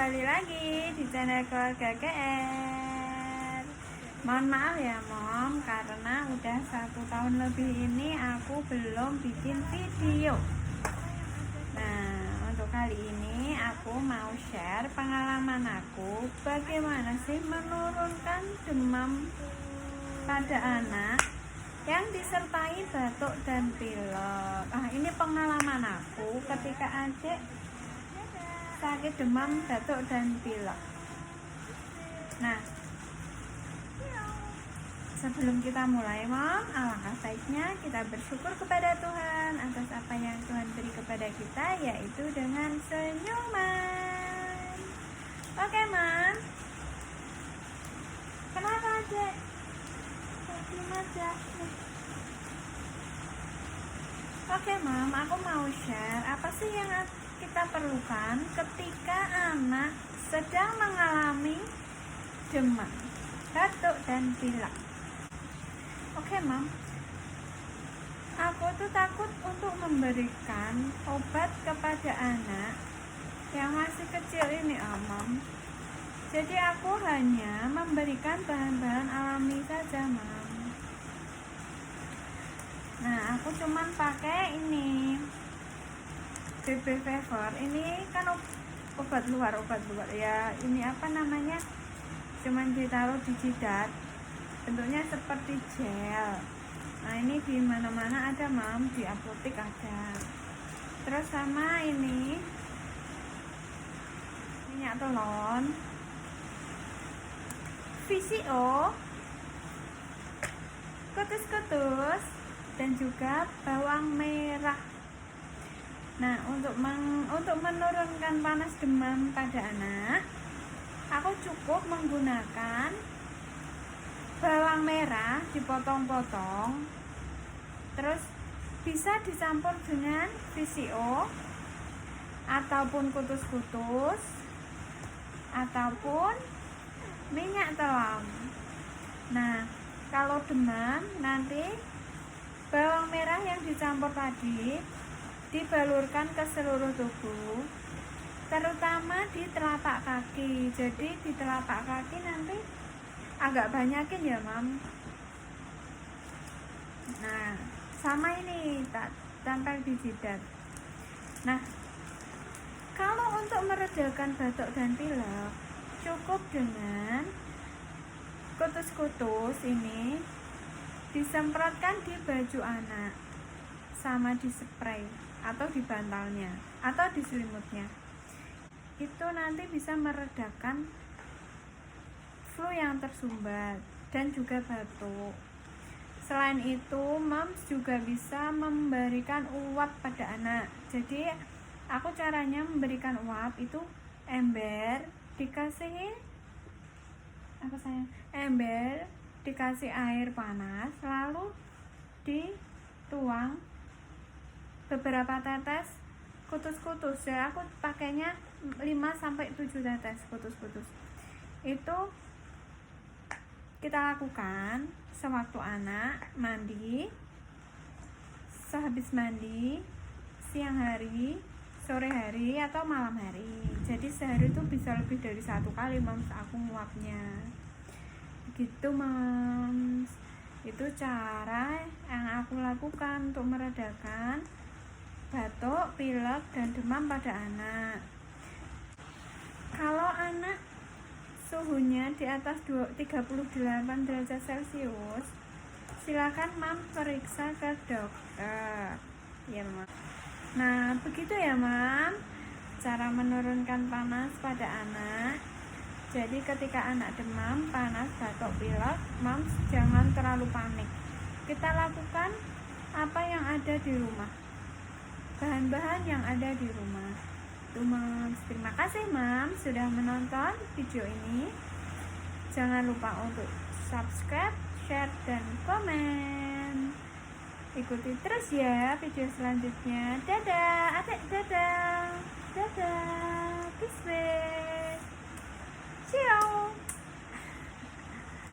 kembali lagi di channel keluarga GR. Mohon maaf ya Mom, karena udah 1 tahun lebih ini aku belum bikin video. Nah, untuk kali ini aku mau share pengalaman aku bagaimana sih menurunkan demam pada anak yang disertai batuk dan pilek. Ini pengalaman aku ketika adik sakit demam, batuk dan pilek. Nah, sebelum kita mulai Mom, alangkah baiknya kita bersyukur kepada Tuhan atas apa yang Tuhan beri kepada kita, yaitu dengan senyuman. Oke Mom, kenapa adik? Senyum aja. Oke Mom, aku mau share apa sih yang kita perlukan ketika anak sedang mengalami demam, batuk dan pilek. Oke Mom, aku tuh takut untuk memberikan obat kepada anak yang masih kecil ini Mom. Jadi aku hanya memberikan bahan-bahan alami saja Mom. Nah, aku cuman pakai ini BB Fever. Ini kan obat luar ya. Ini apa namanya, cuman ditaruh di jidat, bentuknya seperti gel. Nah, ini di mana-mana ada Mom, di apotek ada. Terus sama ini minyak telon, VCO, kutus-kutus, dan juga bawang merah. Nah, untuk menurunkan panas demam pada anak, aku cukup menggunakan bawang merah dipotong-potong, terus bisa dicampur dengan VCO ataupun kutus-kutus ataupun minyak telon. Nah, kalau demam nanti bawang merah yang dicampur tadi dibalurkan ke seluruh tubuh, terutama di telapak kaki. Jadi di telapak kaki nanti agak banyakin ya Mom. Nah, sama ini tempel di jidat. Nah, kalau untuk meredakan batuk dan pilek, cukup dengan kutus-kutus ini disemprotkan di baju anak, sama di spray atau di bantalnya atau di selimutnya. Itu nanti bisa meredakan flu yang tersumbat dan juga batuk. Selain itu, Moms juga bisa memberikan uap pada anak. Jadi aku caranya memberikan uap itu ember dikasih ember dikasih air panas, lalu dituang beberapa tetes kutus-kutus. Ya, aku pakainya 5-7 tetes kutus-kutus. Itu kita lakukan sewaktu anak mandi, sehabis mandi, siang hari, sore hari, atau malam hari. Jadi sehari itu bisa lebih dari 1 kali Moms aku nguapnya. Gitu Moms. Itu cara yang aku lakukan untuk meredakan batuk, pilek, dan demam pada anak. Kalau anak suhunya di atas 38 derajat Celcius, silakan Mom periksa ke dokter ya Mom. Nah, begitu ya Mom, cara menurunkan panas pada anak. Jadi ketika anak demam, panas, batuk, pilek, Moms jangan terlalu panik. Kita lakukan apa yang ada di rumah, bahan-bahan yang ada di rumah. Itu Moms. Terima kasih Moms sudah menonton video ini. Jangan lupa untuk subscribe, share, dan komen. Ikuti terus ya video selanjutnya. Dadah adik, dadah, dadah, peace. Ciao.